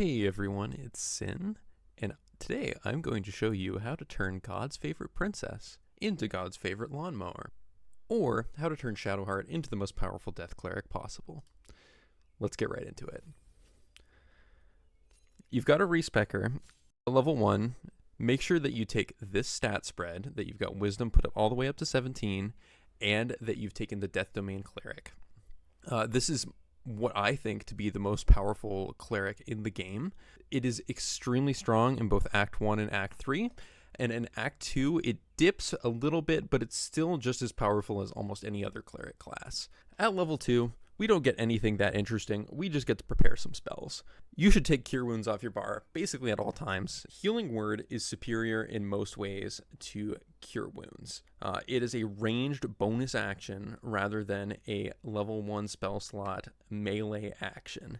Hey everyone, it's Sin, and today I'm going to show you how to turn God's favorite princess into God's favorite lawnmower, or how to turn Shadowheart into the most powerful death cleric possible. Let's get right into it. You've got a respecker, level 1. Make sure that you take this stat spread, that you've got wisdom put up all the way up to 17, and that you've taken the death domain cleric. This is what I think to be the most powerful cleric in the game. It is extremely strong in both Act 1 and Act 3, and in Act 2 it dips a little bit, but it's still just as powerful as almost any other cleric class. At level 2, we don't get anything that interesting, we just get to prepare some spells. You should take Cure Wounds off your bar, basically at all times. Healing Word is superior in most ways to Cure Wounds. It is a ranged bonus action rather than a level 1 spell slot melee action.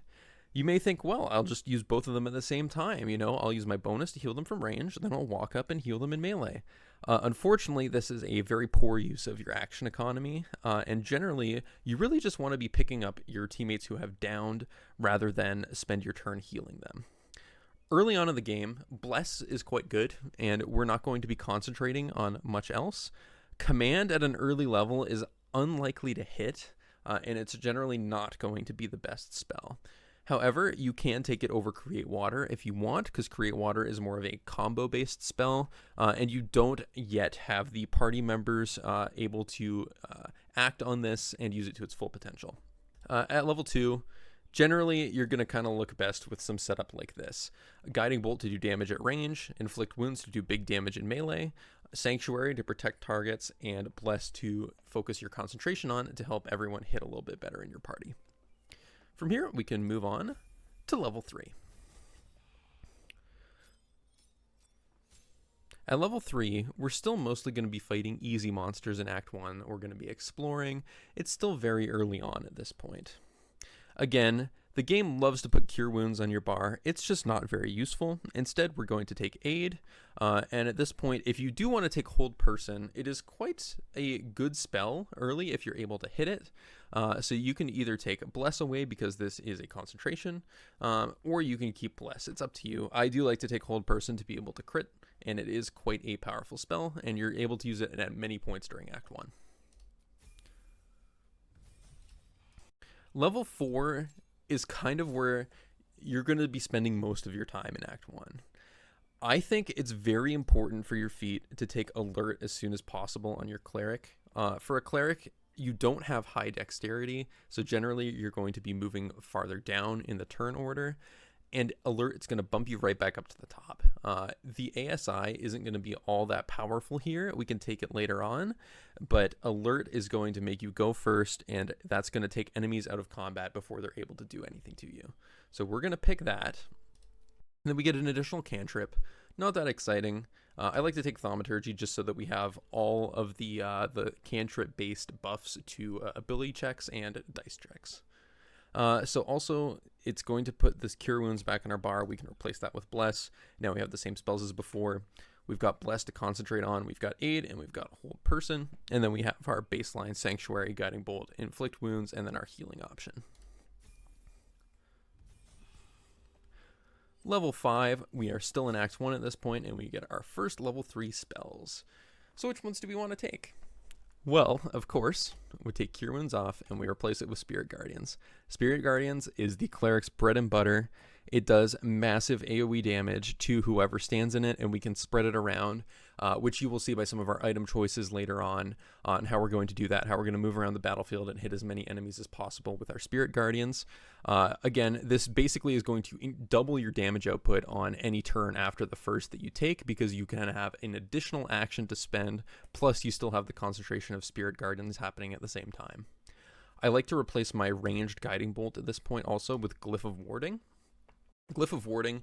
You may think, well, I'll just use both of them at the same time, I'll use my bonus to heal them from range, then I'll walk up and heal them in melee. Unfortunately, this is a very poor use of your action economy, and generally, you really just want to be picking up your teammates who have downed rather than spend your turn healing them. Early on in the game, Bless is quite good, and we're not going to be concentrating on much else. Command at an early level is unlikely to hit, and it's generally not going to be the best spell. However, you can take it over Create Water if you want, because Create Water is more of a combo-based spell, and you don't yet have the party members able to act on this and use it to its full potential. At level 2, generally, you're going to kind of look best with some setup like this. Guiding Bolt to do damage at range, Inflict Wounds to do big damage in melee, Sanctuary to protect targets, and Bless to focus your concentration on to help everyone hit a little bit better in your party. From here, we can move on to level 3. At level 3, we're still mostly going to be fighting easy monsters in Act 1. We're going to be exploring. It's still very early on at this point. Again, the game loves to put Cure Wounds on your bar. It's just not very useful. Instead, we're going to take Aid. And at this point, if you do want to take Hold Person, it is quite a good spell early if you're able to hit it. So you can either take Bless away because this is a concentration, or you can keep Bless. It's up to you. I do like to take Hold Person to be able to crit, and it is quite a powerful spell, and you're able to use it at many points during Act 1. Level 4 is kind of where you're going to be spending most of your time in Act 1. I think it's very important for your feat to take Alert as soon as possible on your Cleric. For a Cleric, you don't have high dexterity, so generally you're going to be moving farther down in the turn order, and Alert, it's going to bump you right back up to the top. The ASI isn't going to be all that powerful here. We can take it later on, but Alert is going to make you go first, and that's going to take enemies out of combat before they're able to do anything to you. So we're going to pick that. And then we get an additional cantrip. Not that exciting. I like to take Thaumaturgy just so that we have all of the cantrip-based buffs to ability checks and dice checks. So also, it's going to put this Cure Wounds back in our bar. We can replace that with Bless. Now we have the same spells as before. We've got Bless to concentrate on. We've got Aid, and we've got Hold Person. And then we have our baseline Sanctuary, Guiding Bolt, Inflict Wounds, and then our healing option. Level 5, we are still in Act 1 at this point, and we get our first level 3 spells. So which ones do we want to take? Well, of course, we take Cure Wounds off and we replace it with Spirit Guardians. Spirit Guardians is the cleric's bread and butter. It does massive AoE damage to whoever stands in it, and we can spread it around, which you will see by some of our item choices later on how we're going to do that, how we're going to move around the battlefield and hit as many enemies as possible with our Spirit Guardians. Again, this basically is going to double your damage output on any turn after the first that you take, because you can have an additional action to spend, plus you still have the concentration of Spirit Guardians happening at the same time. I like to replace my ranged Guiding Bolt at this point also with Glyph of Warding. Glyph of Warding,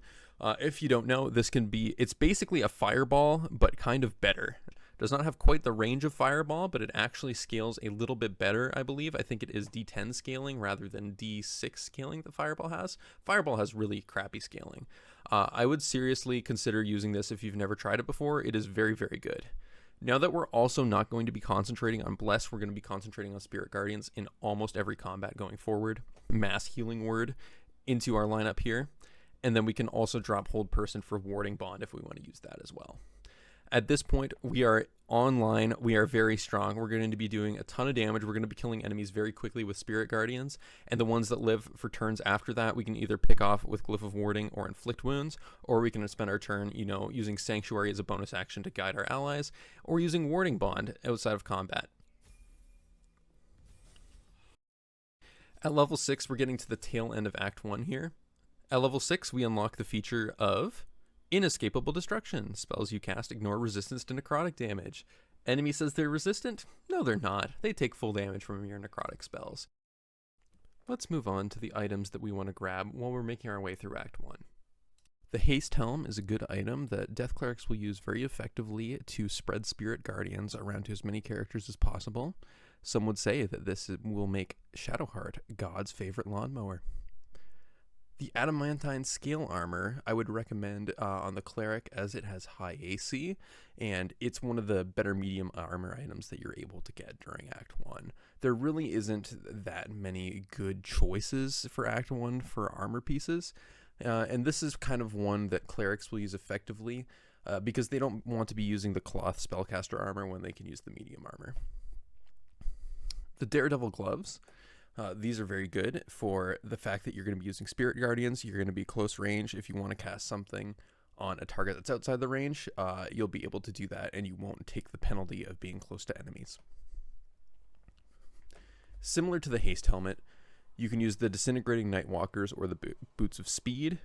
if you don't know, it's basically a fireball, but kind of better. It does not have quite the range of fireball, but it actually scales a little bit better, I believe. I think it is D10 scaling rather than D6 scaling that Fireball has. Fireball has really crappy scaling. I would seriously consider using this if you've never tried it before. It is very, very good. Now that we're also not going to be concentrating on Bless, we're going to be concentrating on Spirit Guardians in almost every combat going forward. Mass Healing Word into our lineup here. And then we can also drop hold person for warding bond if we want to use that as well. At this point, we are online. We are very strong. We're going to be doing a ton of damage. We're going to be killing enemies very quickly with Spirit Guardians. And the ones that live for turns after that, we can either pick off with Glyph of Warding or Inflict Wounds, or we can spend our turn, using Sanctuary as a bonus action to guide our allies, or using Warding Bond outside of combat. At level 6, we're getting to the tail end of Act 1 here. At level 6, we unlock the feature of Inescapable Destruction. Spells you cast ignore resistance to necrotic damage. Enemy says they're resistant? No, they're not. They take full damage from your necrotic spells. Let's move on to the items that we want to grab while we're making our way through Act 1. The Haste Helm is a good item that Death Clerics will use very effectively to spread Spirit Guardians around to as many characters as possible. Some would say that this will make Shadowheart God's favorite lawnmower. The Adamantine Scale Armor I would recommend on the Cleric, as it has high AC, and it's one of the better medium armor items that you're able to get during Act 1. There really isn't that many good choices for Act 1 for armor pieces, and this is kind of one that Clerics will use effectively because they don't want to be using the Cloth Spellcaster Armor when they can use the medium armor. The Daredevil Gloves. These are very good for the fact that you're going to be using Spirit Guardians. You're going to be close range. If you want to cast something on a target that's outside the range, you'll be able to do that, and you won't take the penalty of being close to enemies. Similar to the Haste Helmet, you can use the Disintegrating Nightwalkers or the Boots of Speed.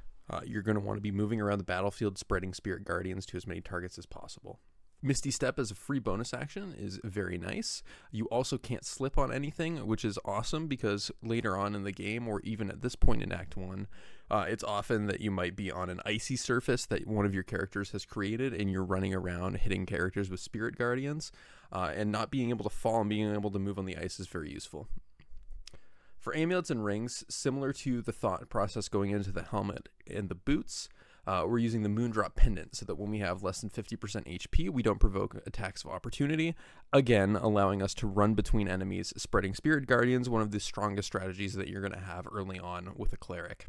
You're going to want to be moving around the battlefield, spreading Spirit Guardians to as many targets as possible. Misty Step as a free bonus action is very nice. You also can't slip on anything, which is awesome because later on in the game, or even at this point in Act 1, it's often that you might be on an icy surface that one of your characters has created, and you're running around hitting characters with Spirit Guardians, and not being able to fall and being able to move on the ice is very useful. For amulets and rings, similar to the thought process going into the helmet and the boots, we're using the Moondrop Pendant so that when we have less than 50% HP, we don't provoke attacks of opportunity, again, allowing us to run between enemies, spreading Spirit Guardians, one of the strongest strategies that you're going to have early on with a Cleric.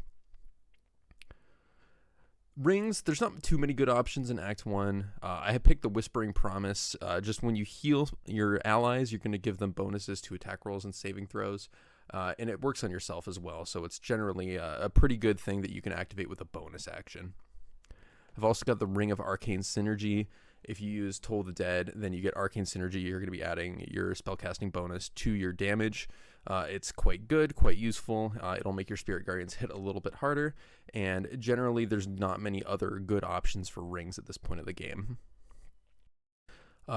Rings, there's not too many good options in Act 1. I have picked the Whispering Promise. Just when you heal your allies, you're going to give them bonuses to attack rolls and saving throws. And it works on yourself as well, so it's generally a pretty good thing that you can activate with a bonus action. I've also got the Ring of Arcane Synergy. If you use Toll the Dead, then you get Arcane Synergy. You're going to be adding your spellcasting bonus to your damage. It's quite good, quite useful. It'll make your Spirit Guardians hit a little bit harder, and generally there's not many other good options for rings at this point of the game.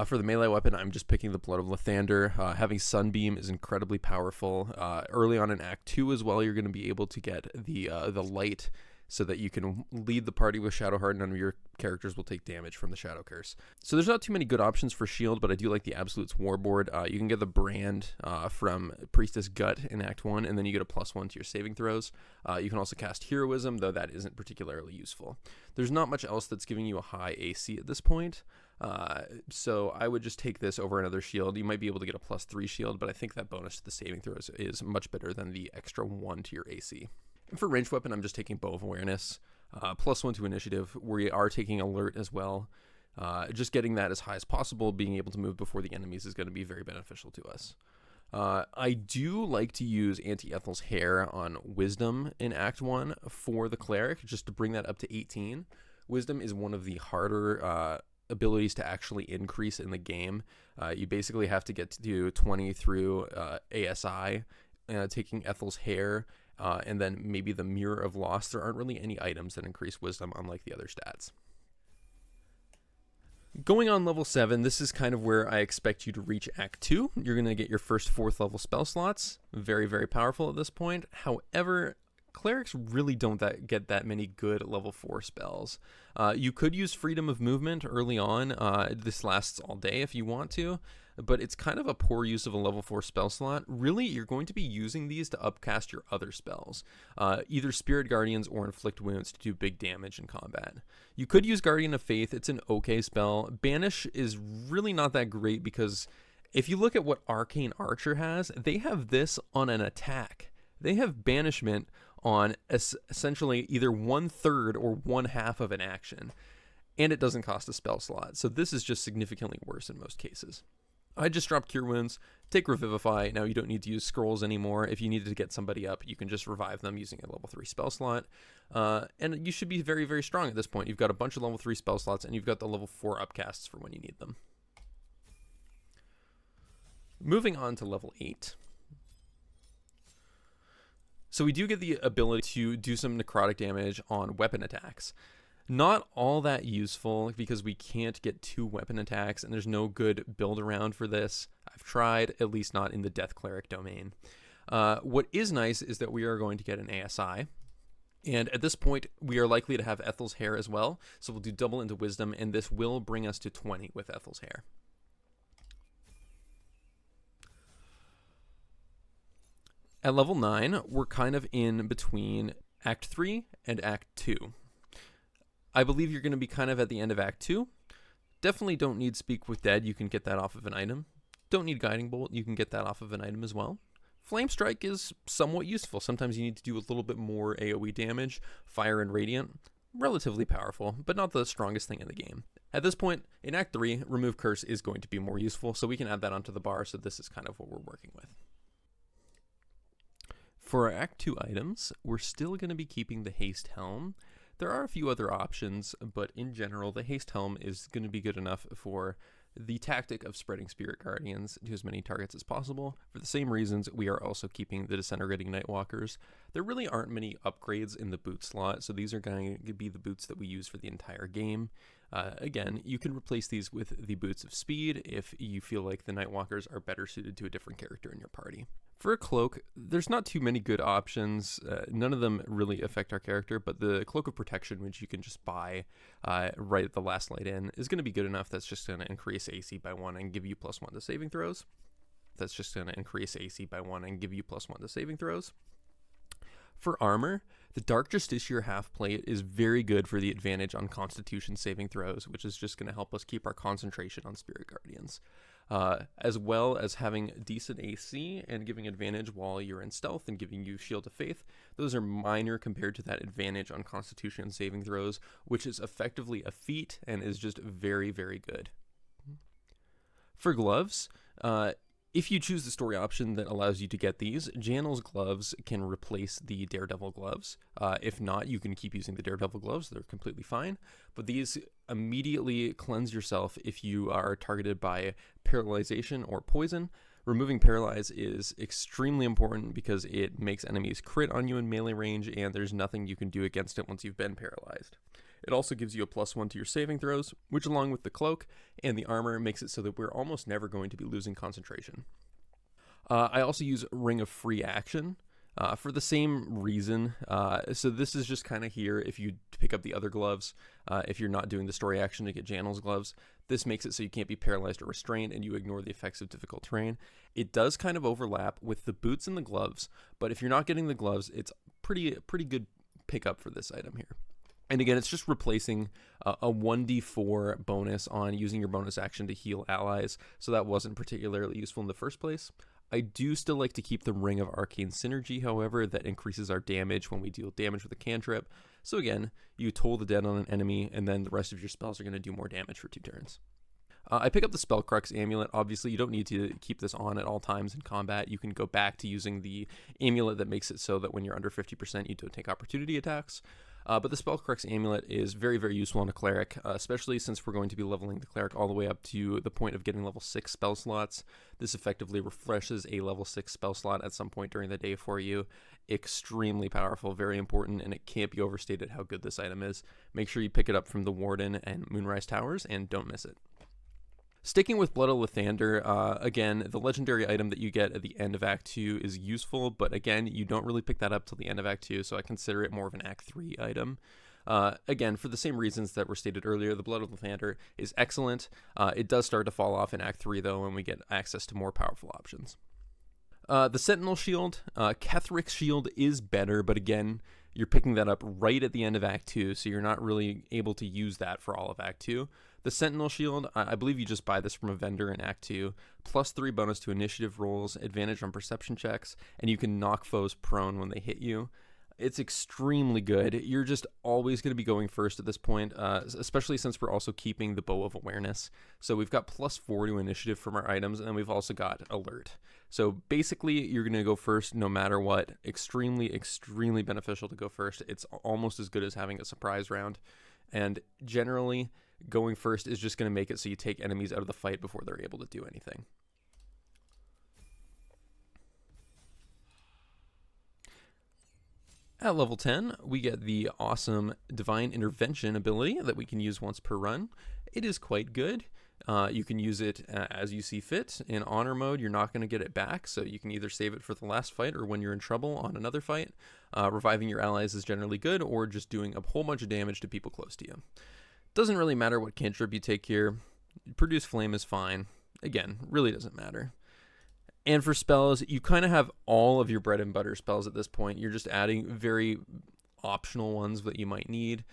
For the melee weapon, I'm just picking the Blood of Lathander. Having Sunbeam is incredibly powerful. Early on in Act 2 as well, you're going to be able to get the light so that you can lead the party with Shadowheart. None of your characters will take damage from the Shadow Curse. So there's not too many good options for shield, but I do like the Absolute's Warboard. You can get the brand from Priestess Gut in Act 1, and then you get a +1 to your saving throws. You can also cast Heroism, though that isn't particularly useful. There's not much else that's giving you a high AC at this point. So I would just take this over another shield. You might be able to get a +3 shield, but I think that bonus to the saving throws is much better than the extra 1 to your AC. And for ranged weapon, I'm just taking Bow of Awareness, +1 to initiative. We are taking Alert as well. Just getting that as high as possible, being able to move before the enemies is going to be very beneficial to us. I do like to use Anti-Ethel's Hair on Wisdom in Act 1 for the Cleric, just to bring that up to 18. Wisdom is one of the harder abilities to actually increase in the game. You basically have to get to 20 through ASI, taking Ethel's Hair, and then maybe the Mirror of Loss. There aren't really any items that increase Wisdom, unlike the other stats. Going on level 7, this is kind of where I expect you to reach Act 2. You're going to get your first 4th level spell slots. Very, very powerful at this point. However, Clerics really don't get that many good level 4 spells. You could use Freedom of Movement early on. This lasts all day if you want to, but it's kind of a poor use of a level 4 spell slot. Really, you're going to be using these to upcast your other spells, either Spirit Guardians or Inflict Wounds to do big damage in combat. You could use Guardian of Faith. It's an okay spell. Banish is really not that great because if you look at what Arcane Archer has, they have this on an attack. They have Banishment on essentially either 1/3 or 1/2 of an action, and it doesn't cost a spell slot. So this is just significantly worse in most cases. I just dropped Cure Wounds, take Revivify. Now you don't need to use scrolls anymore. If you needed to get somebody up, you can just revive them using a level 3 spell slot. And you should be very, very strong at this point. You've got a bunch of level 3 spell slots, and you've got the level 4 upcasts for when you need them. Moving on to level 8. So we do get the ability to do some necrotic damage on weapon attacks. Not all that useful because we can't get 2 weapon attacks, and there's no good build around for this. I've tried, at least not in the Death Cleric domain. What is nice is that we are going to get an ASI, and at this point we are likely to have Ethel's Hair as well, so we'll do double into Wisdom, and this will bring us to 20 with Ethel's Hair. At level 9, we're kind of in between Act 3 and Act 2. I believe you're going to be kind of at the end of Act 2. Definitely don't need Speak with Dead, you can get that off of an item. Don't need Guiding Bolt, you can get that off of an item as well. Flame Strike is somewhat useful. Sometimes you need to do a little bit more AoE damage. Fire and Radiant, relatively powerful, but not the strongest thing in the game. At this point, in Act 3, Remove Curse is going to be more useful, so we can add that onto the bar, so this is kind of what we're working with. For our Act 2 items, we're still going to be keeping the Haste Helm. There are a few other options, but in general, the Haste Helm is going to be good enough for the tactic of spreading Spirit Guardians to as many targets as possible. For the same reasons, we are also keeping the Disintegrating Nightwalkers. There really aren't many upgrades in the boot slot, so these are going to be the boots that we use for the entire game. Again, you can replace these with the Boots of Speed if you feel like the Nightwalkers are better suited to a different character in your party. For a cloak, there's not too many good options. None of them really affect our character, but the Cloak of Protection, which you can just buy right at the last light in, is going to be good enough. That's just going to increase AC by 1 and give you +1 to saving throws. For armor, the Dark Justiciar half plate is very good for the advantage on Constitution saving throws, which is just going to help us keep our concentration on Spirit Guardians. As well as having decent AC and giving advantage while you're in stealth and giving you Shield of Faith. Those are minor compared to that advantage on Constitution saving throws, which is effectively a feat and is just very, very good. For gloves, if you choose the story option that allows you to get these, Janel's gloves can replace the Daredevil gloves. If not, you can keep using the Daredevil gloves. They're completely fine. But these immediately cleanse yourself if you are targeted by paralyzation or poison. Removing Paralyze is extremely important because it makes enemies crit on you in melee range, and there's nothing you can do against it once you've been paralyzed. It also gives you a +1 to your saving throws, which along with the cloak and the armor makes it so that we're almost never going to be losing concentration. I also use Ring of Free Action for the same reason. So this is just kind of here if you pick up the other gloves, if you're not doing the story action to get Janel's gloves. This makes it so you can't be paralyzed or restrained and you ignore the effects of difficult terrain. It does kind of overlap with the boots and the gloves, but if you're not getting the gloves, it's pretty good pickup for this item here. And again, it's just replacing a 1d4 bonus on using your bonus action to heal allies, so that wasn't particularly useful in the first place. I do still like to keep the Ring of Arcane Synergy, however, that increases our damage when we deal damage with a cantrip. So again, you Toll the Dead on an enemy, and then the rest of your spells are going to do more damage for 2 turns. I pick up the Spellcrux Amulet. Obviously, you don't need to keep this on at all times in combat. You can go back to using the amulet that makes it so that when you're under 50%, you don't take opportunity attacks. But the Spellcrux Amulet is very, very useful on a Cleric, especially since we're going to be leveling the Cleric all the way up to the point of getting level 6 spell slots. This effectively refreshes a level 6 spell slot at some point during the day for you. Extremely powerful, very important, and it can't be overstated how good this item is. Make sure you pick it up from the Warden and Moonrise Towers, and don't miss it. Sticking with Blood of Lathander, again, the legendary item that you get at the end of Act 2 is useful, but again, you don't really pick that up till the end of Act 2, so I consider it more of an Act 3 item. Again, for the same reasons that were stated earlier, the Blood of Lathander is excellent. It does start to fall off in Act 3, though, when we get access to more powerful options. The Sentinel Shield, Kethric's Shield is better, but again, you're picking that up right at the end of Act 2, so you're not really able to use that for all of Act 2. The Sentinel Shield, I believe you just buy this from a vendor in Act 2, +3 bonus to initiative rolls, advantage on perception checks, and you can knock foes prone when they hit you. It's extremely good. You're just always going to be going first at this point, especially since we're also keeping the Bow of Awareness. So we've got +4 to initiative from our items, and then we've also got Alert. So basically, you're going to go first no matter what. Extremely, extremely beneficial to go first. It's almost as good as having a surprise round. And generally, going first is just going to make it so you take enemies out of the fight before they're able to do anything. At level 10, we get the awesome Divine Intervention ability that we can use once per run. It is quite good. You can use it as you see fit. In honor mode, you're not going to get it back, so you can either save it for the last fight or when you're in trouble on another fight. Reviving your allies is generally good, or just doing a whole bunch of damage to people close to you. Doesn't really matter what cantrip you take here. Produce Flame is fine. Again, really doesn't matter. And for spells, you kind of have all of your bread and butter spells at this point. You're just adding very optional ones that you might need.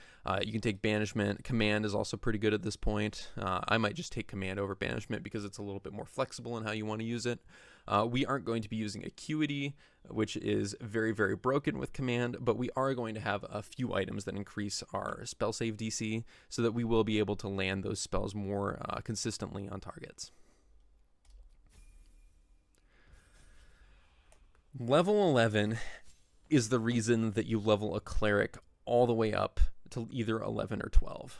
You can take Banishment. Command is also pretty good at this point. I might just take Command over Banishment because it's a little bit more flexible in how you want to use it. We aren't going to be using Acuity, which is very, very broken with Command, but we are going to have a few items that increase our spell save DC so that we will be able to land those spells more consistently on targets. Level 11 is the reason that you level a Cleric all the way up to either 11 or 12.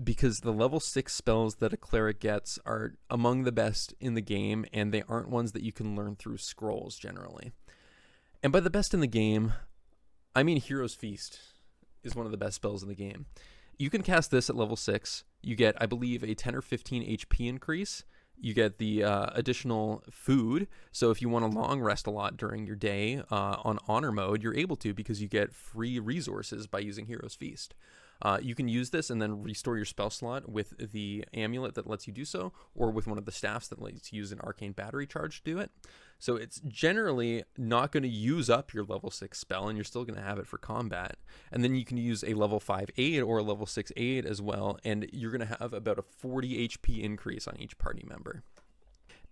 Because the level 6 spells that a Cleric gets are among the best in the game, and they aren't ones that you can learn through scrolls generally. And by the best in the game, I mean Hero's Feast is one of the best spells in the game. You can cast this at level 6. You get, I believe, a 10 or 15 HP increase. You get the additional food, so if you want to long rest a lot during your day on honor mode, you're able to because you get free resources by using Hero's Feast. You can use this and then restore your spell slot with the amulet that lets you do so, or with one of the staffs that lets you use an arcane battery charge to do it. So it's generally not going to use up your level 6 spell, and you're still going to have it for combat. And then you can use a level 5 aid or a level 6 aid as well, and you're going to have about a 40 HP increase on each party member.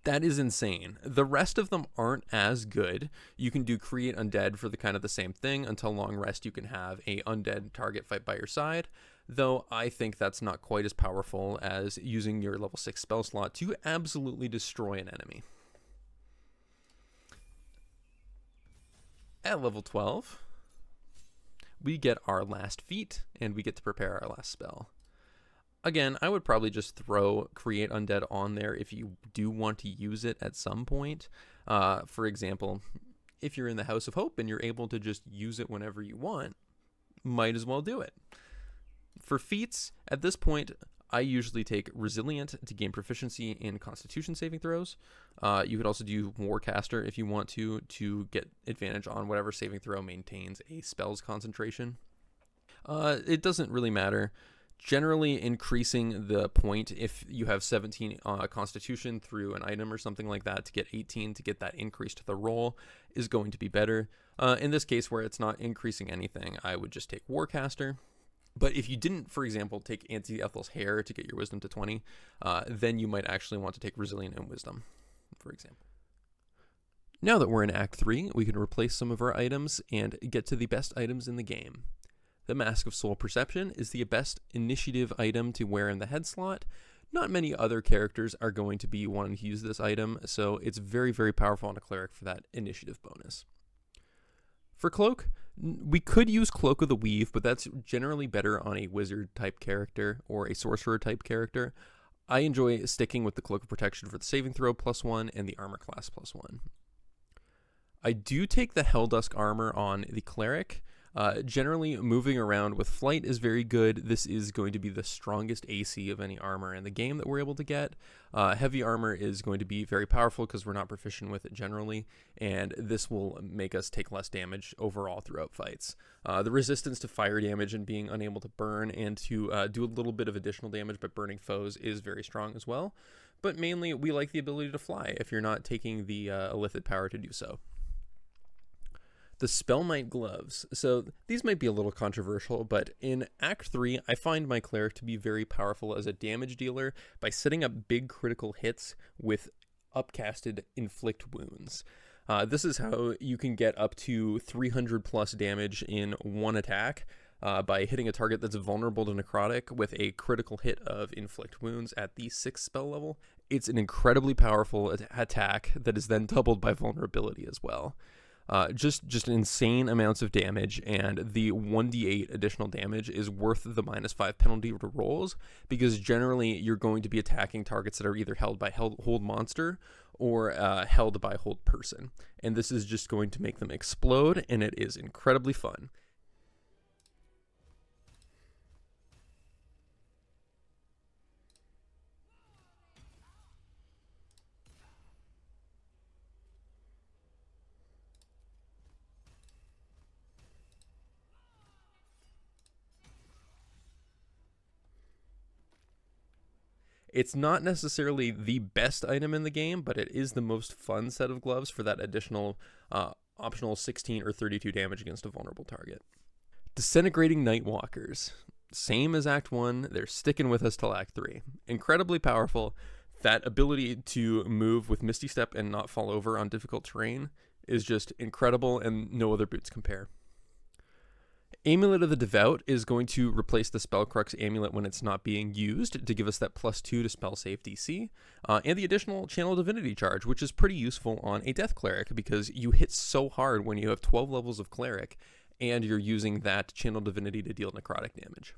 That is insane. The rest of them aren't as good. You can do Create Undead for the kind of the same thing. Until long rest, you can have a undead target fight by your side, though I think that's not quite as powerful as using your level 6 spell slot to absolutely destroy an enemy. At level 12, we get our last feat, and we get to prepare our last spell. Again, I would probably just throw Create Undead on there if you do want to use it at some point. For example, if you're in the House of Hope and you're able to just use it whenever you want, might as well do it. For feats, at this point, I usually take Resilient to gain proficiency in Constitution saving throws. You could also do Warcaster if you want to get advantage on whatever saving throw maintains a spell's concentration. It doesn't really matter. Generally increasing the point if you have 17 Constitution through an item or something like that to get 18 to get that increase to the roll is going to be better. In this case where it's not increasing anything, I would just take Warcaster. But if you didn't, for example, take Auntie Ethel's Hair to get your Wisdom to 20, then you might actually want to take Resilient and Wisdom, for example. Now that we're in Act 3, we can replace some of our items and get to the best items in the game. The Mask of Soul Perception is the best initiative item to wear in the head slot. Not many other characters are going to be wanting to use this item, so it's very, very powerful on a Cleric for that initiative bonus. For Cloak, we could use Cloak of the Weave, but that's generally better on a Wizard type character or a Sorcerer type character. I enjoy sticking with the Cloak of Protection for the saving throw +1 and the armor class +1. I do take the Helldusk armor on the Cleric. Generally, moving around with flight is very good. This is going to be the strongest AC of any armor in the game that we're able to get. Heavy armor is going to be very powerful because we're not proficient with it generally, and this will make us take less damage overall throughout fights. The resistance to fire damage and being unable to burn and to do a little bit of additional damage by burning foes is very strong as well. But mainly, we like the ability to fly if you're not taking the Illithid power to do so. The Spellmight Gloves. So these might be a little controversial, but in Act 3, I find my Cleric to be very powerful as a damage dealer by setting up big critical hits with upcasted Inflict Wounds. This is how you can get up to 300 plus damage in one attack by hitting a target that's vulnerable to necrotic with a critical hit of inflict wounds at the 6th spell level. It's an incredibly powerful attack that is then doubled by vulnerability as well. Just insane amounts of damage, and the 1d8 additional damage is worth the -5 penalty to rolls, because generally you're going to be attacking targets that are either held by hold monster or held by hold person, and this is just going to make them explode, and it is incredibly fun. It's not necessarily the best item in the game, but it is the most fun set of gloves for that additional optional 16 or 32 damage against a vulnerable target. Disintegrating Nightwalkers. Same as Act 1, they're sticking with us till Act 3. Incredibly powerful. That ability to move with Misty Step and not fall over on difficult terrain is just incredible, and no other boots compare. Amulet of the Devout is going to replace the Spellcrux amulet when it's not being used to give us that +2 to spell save DC, and the additional Channel Divinity charge, which is pretty useful on a Death Cleric because you hit so hard when you have 12 levels of Cleric and you're using that Channel Divinity to deal necrotic damage.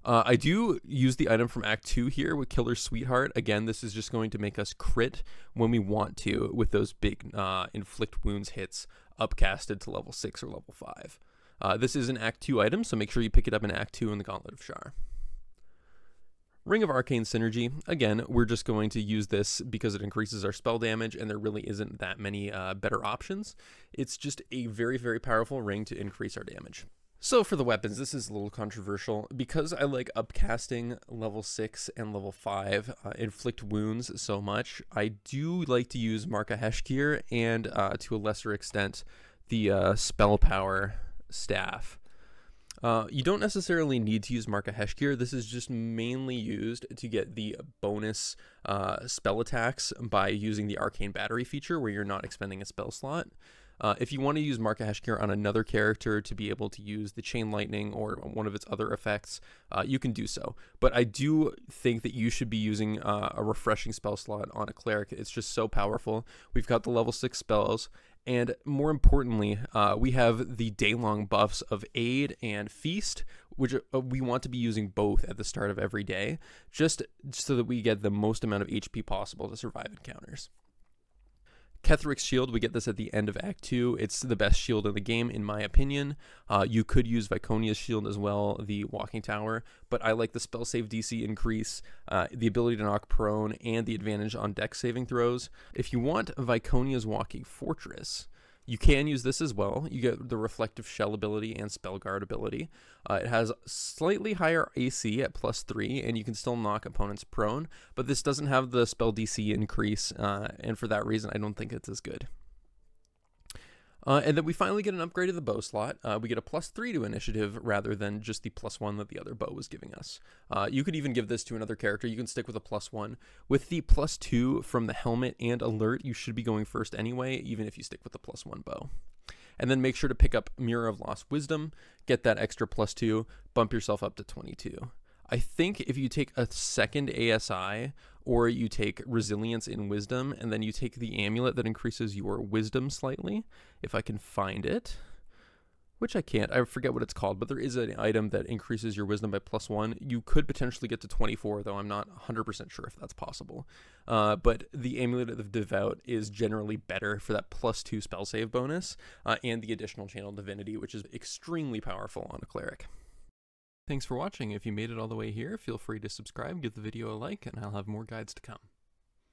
I do use the item from Act 2 here with Killer Sweetheart. Again, this is just going to make us crit when we want to with those big inflict wounds hits upcasted to level 6 or level 5. This is an Act 2 item, so make sure you pick it up in Act 2 in the Gauntlet of Shar. Ring of Arcane Synergy. Again, we're just going to use this because it increases our spell damage, and there really isn't that many better options. It's just a very, very powerful ring to increase our damage. So for the weapons, this is a little controversial. Because I like upcasting level 6 and level 5 inflict wounds so much, I do like to use Marka Heshkir and to a lesser extent the Spell Power staff. You don't necessarily need to use Marka Heshkir. This is just mainly used to get the bonus spell attacks by using the Arcane Battery feature where you're not expending a spell slot. If you want to use Marka Heshkir on another character to be able to use the Chain Lightning or one of its other effects, you can do so. But I do think that you should be using a refreshing spell slot on a Cleric. It's just so powerful. We've got the level 6 spells, and more importantly, we have the day-long buffs of Aid and Feast, which we want to be using both at the start of every day, just so that we get the most amount of HP possible to survive encounters. Ketheric's Shield, we get this at the end of Act 2. It's the best shield in the game, in my opinion. You could use Viconia's Shield as well, the Walking Tower, but I like the spell save DC increase, the ability to knock prone, and the advantage on dex saving throws. If you want Viconia's Walking Fortress, you can use this as well. You get the Reflective Shell ability and Spell Guard ability. It has slightly higher AC at +3, and you can still knock opponents prone, but this doesn't have the spell DC increase, and for that reason, I don't think it's as good. And then we finally get an upgrade of the bow slot. We get a +3 to initiative rather than just the +1 that the other bow was giving us. You could even give this to another character. You can stick with a +1. With the +2 from the helmet and alert, you should be going first anyway, even if you stick with the +1 bow. And then make sure to pick up Mirror of Lost Wisdom, get that extra +2, bump yourself up to 22. I think if you take a second ASI, or you take Resilience in Wisdom, and then you take the amulet that increases your Wisdom slightly, if I can find it, which I can't, I forget what it's called, but there is an item that increases your Wisdom by +1. You could potentially get to 24, though I'm not 100% sure if that's possible. But the Amulet of the Devout is generally better for that +2 spell save bonus, and the additional Channel Divinity, which is extremely powerful on a Cleric. Thanks for watching. If you made it all the way here, feel free to subscribe, give the video a like, and I'll have more guides to come.